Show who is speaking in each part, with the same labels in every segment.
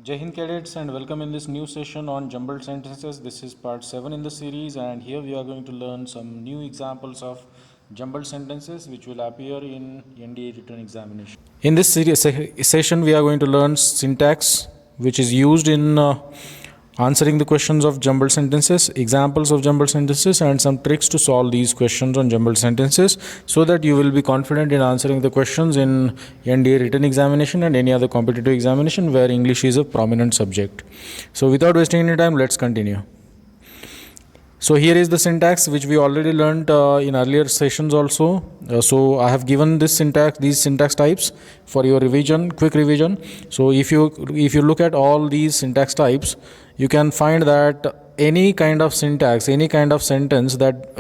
Speaker 1: Jai Hind cadets and welcome in this new session on jumbled sentences. This is part 7 in the series and here we are going to learn some new examples of jumbled sentences which will appear in NDA written examination. In this session we are going to learn syntax which is used in answering the questions of jumbled sentences, examples of jumbled sentences and some tricks to solve these questions on jumbled sentences so that you will be confident in answering the questions in NDA written examination and any other competitive examination where English is a prominent subject. So without wasting any time, let's continue. So here is the syntax which we already learned in earlier sessions also. So I have given this syntax, these syntax types for your revision, quick revision. So if you look at all these syntax types, you can find that any kind of syntax, any kind of sentence that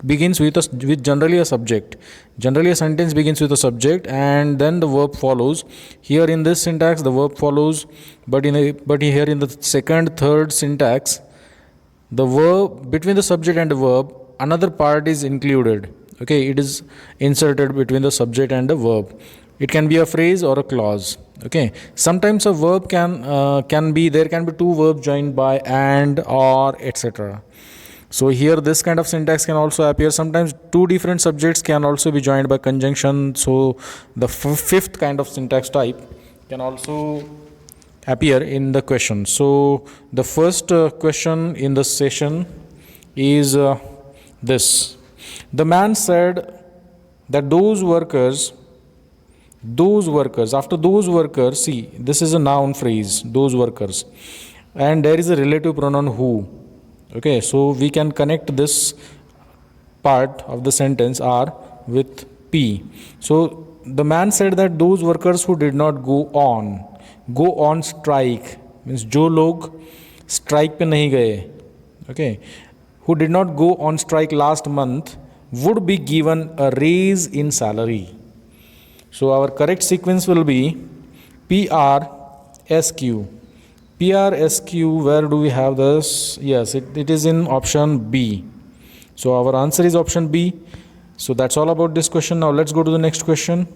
Speaker 1: begins with generally a subject. Generally a sentence begins with a subject and then the verb follows. Here in this syntax the verb follows, but here in the second, third syntax, the verb between the subject and the verb, another part is included. Okay, it is inserted between the subject and the verb. It can be a phrase or a clause. Okay, sometimes a verb can be two verbs joined by and, or, etc. So here this kind of syntax can also appear. Sometimes two different subjects can also be joined by conjunction. So the fifth kind of syntax type can also appear in the question. So the first question in the session is this. The man said that those workers, after those workers, see, this is a noun phrase, those workers, and there is a relative pronoun who. Okay, so we can connect this part of the sentence R with P. So the man said that those workers who did not go on strike, means जो लोग strike पे नहीं गए, okay, who did not go on strike last month would be given a raise in salary. So our correct sequence will be PRSQ. PRSQ, where do we have this? Yes, it is in option B. So our answer is option B. So that's all about this question. Now let's go to the next question.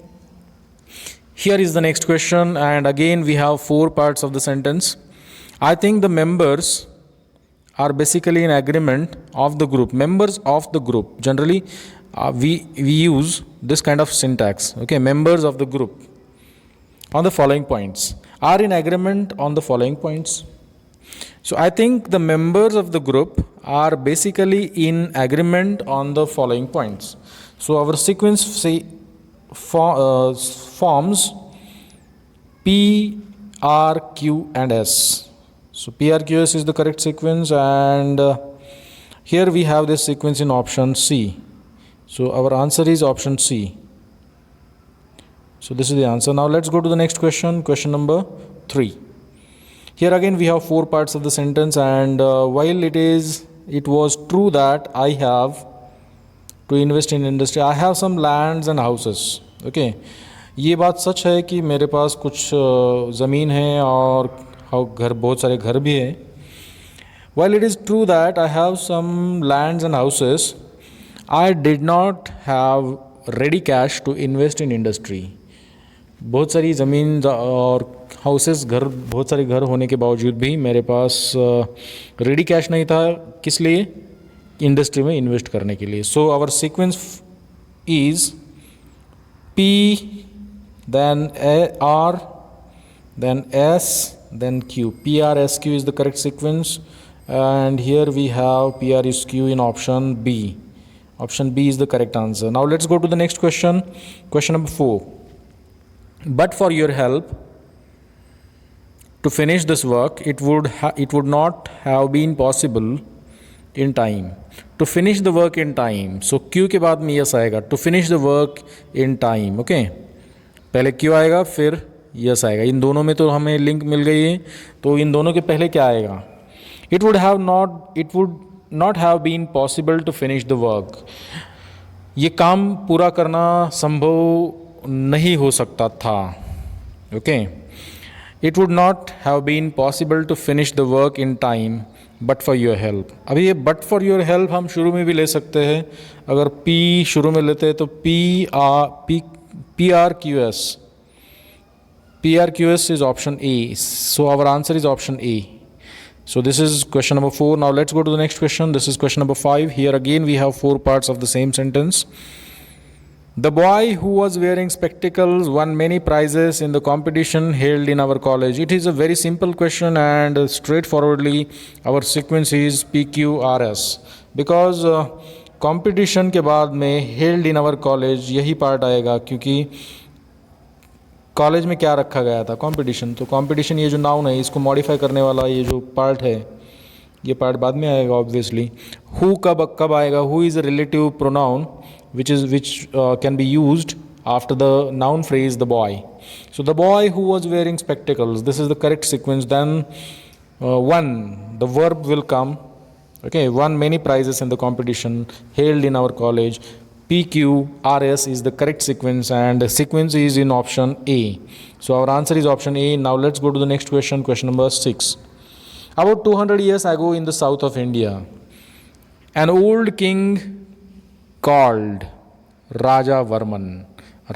Speaker 1: Here is the next question, and again we have four parts of the sentence. I think the members are basically in agreement of the group. Members of the group. Generally, we use this kind of syntax. Okay, members of the group on the following points. Are in agreement on the following points. So I think the members of the group are basically in agreement on the following points. So our sequence forms P, R, Q and S. So P, R, Q, S is the correct sequence, and here we have this sequence in option C. So our answer is option C. So this is the answer. Now let's go to the next question, question number 3. Here again we have four parts of the sentence, and while it was true that I have to invest in industry, I have some lands and houses. Okay, ये बात सच है कि मेरे पास कुछ ज़मीन है और घर, बहुत सारे घर भी हैं. While it is true that I have some lands and houses, I did not have ready cash to invest in industry. बहुत सारी ज़मीन और हाउसेस, घर, बहुत सारे घर होने के बावजूद भी मेरे पास रेडी कैश नहीं था. किस लिए? इंडस्ट्री में इन्वेस्ट करने के लिए. So our sequence is P, then R, then S, then Q. PRSQ is the correct sequence, and here we have PRSQ in option B. Option B is the correct answer. Now let's go to the next question. Question number 4. But for your help to finish this work, it would not have been possible in time. To finish the work in time. So Q के बाद में yes आएगा. To finish the work in time. Okay. पहले Q आएगा फिर yes आएगा. इन दोनों में तो हमें लिंक मिल गई है. तो इन दोनों के पहले क्या आएगा? It would not have been possible to finish the work. ये काम पूरा करना संभव नहीं हो सकता था. Okay. It would not have been possible to finish the work in time but for your help. अभी ये but for your help हम शुरू में भी ले सकते हैं. अगर P शुरू में लेते हैं तो P R Q S PRQS is option A. So our answer is option A. So this is question number 4. Now let's go to the next question. This is question number 5. Here again we have 4 parts of the same sentence. The boy who was wearing spectacles won many prizes in the competition held in our college. It is a very simple question, and straightforwardly our sequence is PQRS. Because competition के बाद में held in our college यही part आएगा, क्योंकि college में क्या रखा गया था, कंपटीशन. तो कंपटीशन ये जो नाउन है इसको मॉडिफाई करने वाला ये जो पार्ट है ये पार्ट बाद में आएगा ऑब्वियसली. हु कब कब आएगा? Who is a relative pronoun which can be used after the noun phrase the boy. So the boy who was wearing spectacles, this is the correct sequence. Then won, the verb will come. Okay, won many prizes in the competition held in our college. PQRS is the correct sequence, and the sequence is in option A. So our answer is option A. Now let's go to the next question, question number 6. About 200 years ago in the south of India, an old king called राजा वर्मन.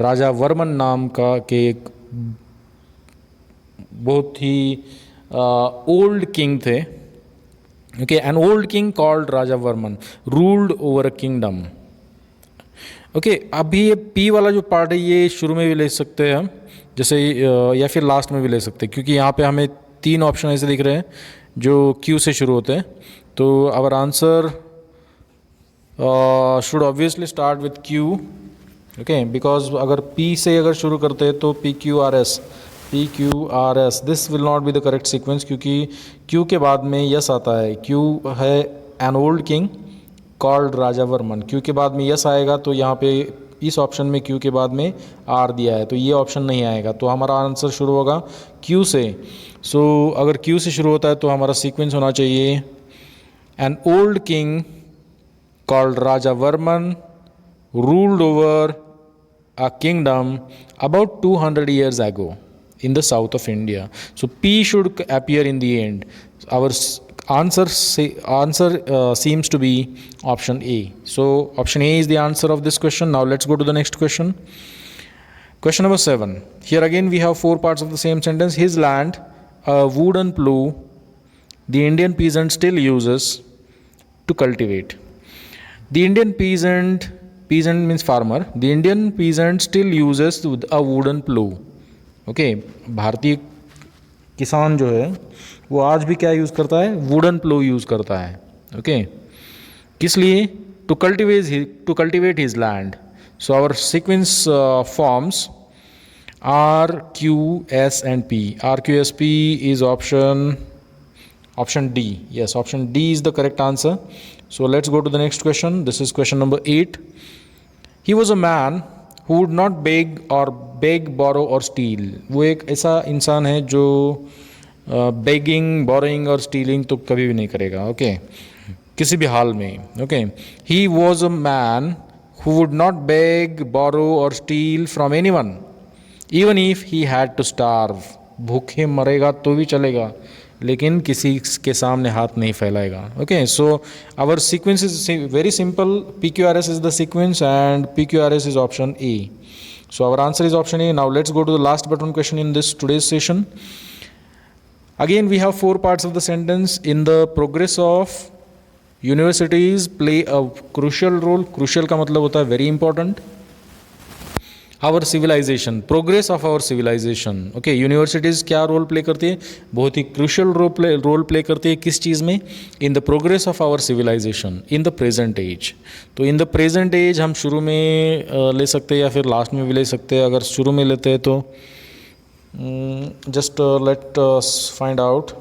Speaker 1: राजा वर्मन नाम का के एक बहुत ही old king थे. Okay, an old king called Raja Varman ruled over a kingdom. Okay, अभी ये P वाला जो पार्ट है ये शुरू में भी ले सकते हैं हम, जैसे या फिर लास्ट में भी ले सकते हैं, क्योंकि यहाँ पे हमें 3 ऑप्शन ऐसे दिख रहे हैं जो क्यू से शुरू होते हैं. तो our answer should obviously start with Q. Okay, because अगर P से अगर शुरू करते हैं तो PQRS, this will not be the correct sequence, क्योंकि Q के बाद में यस आता है. Q है an old king called Raja Varman. Q के बाद में यस आएगा, तो यहाँ पे इस ऑप्शन में Q के बाद में R दिया है, तो ये ऑप्शन नहीं आएगा. तो हमारा आंसर शुरू होगा Q से. सो अगर Q से शुरू होता है तो हमारा सीक्वेंस होना चाहिए an old king called Raja Varman ruled over a kingdom about 200 years ago in the south of India. So P should appear in the end. Our answer seems to be option A. So option A is the answer of this question. Now let's go to the next question. Question number 7. Here again we have 4 parts of the same sentence. His land, a wooden plough, the Indian peasant still uses to cultivate. The Indian peasant means farmer. The Indian peasant still uses a wooden plough. Okay, भारतीय किसान जो है वो आज भी क्या use करता है? वुडन प्लो यूज़ करता है. ओके, किस लिए? To cultivate his land. So our sequence forms R, Q, S and P. R, Q, S, P is option D. Yes, option D is the correct answer. So let's go to the next question. This is question number 8. He was a man who would not beg, borrow or steal. वो एक ऐसा इंसान है जो begging, borrowing और stealing तो कभी भी नहीं करेगा. ओके, किसी भी हाल में. Okay, he was a man who would not beg, borrow or steal from anyone, even if he had to starve. भूखे मरेगा तो भी चलेगा, लेकिन किसी के सामने हाथ नहीं फैलाएगा. Okay, so our sequence is very simple. PQRS is the sequence and PQRS is option A. So our answer is option A. Now let's go to the last button question in this today's session. Again we have 4 parts of the sentence. In the progress of universities play a crucial role. Crucial का मतलब होता है very important. Our civilization, progress of our civilization. Okay, universities क्या role play करती है? बहुत ही crucial role play करती है. किस चीज़ में? In the progress of our civilisation in the present age. तो इन द प्रेजेंट एज हम शुरू में ले सकते हैं या फिर लास्ट में भी ले सकते हैं. अगर शुरू में लेते हैं तो just let find out.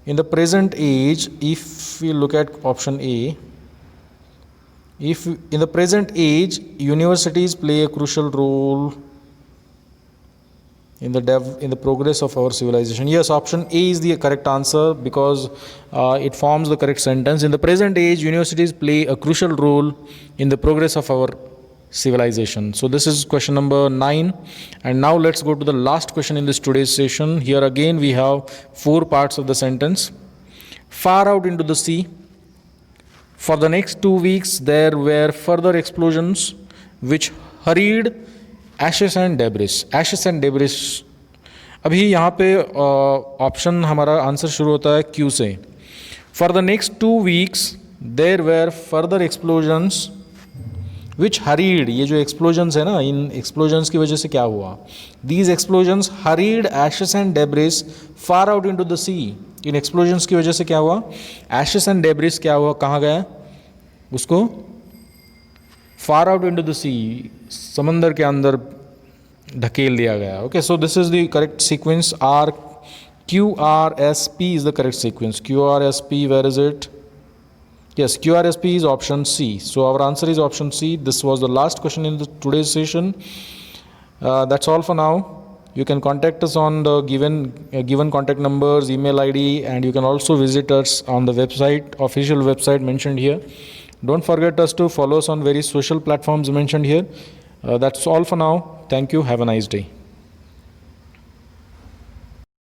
Speaker 1: In the present age, if you look at option A, if in the present age universities play a crucial role in the progress of our civilization. Yes, option A is the correct answer, because it forms the correct sentence. In the present age universities play a crucial role in the progress of our civilization. So this is question number 9, and now let's go to the last question in this today's session. Here again we have 4 parts of the sentence. Far out into the sea, for the next 2 weeks there were further explosions which hurried ashes and debris. Ashes and debris अभी यहाँ पे option हमारा answer शुरू होता है Q से. For the next 2 weeks there were further explosions which hurried. ये जो एक्सप्लोजन्स है ना, इन एक्सप्लोजन्स की वजह से क्या हुआ? These explosions hurried ashes and debris far out into the sea. इन एक्सप्लोजन्स की वजह से क्या हुआ? एशेस एंड डेब्रिस क्या हुआ, कहाँ गया? उसको far out into the sea, समंदर के अंदर ढकेल दिया गया. Okay, so this is the correct sequence. R Q R S P is the correct sequence. Q R S P, where is it? Yes, QRSP is option C. So our answer is option C. This was the last question in today's session. That's all for now. You can contact us on the given contact numbers, email ID, and you can also visit us on the website, official website mentioned here. Don't forget us to follow us on various social platforms mentioned here. That's all for now. Thank you. Have a nice day.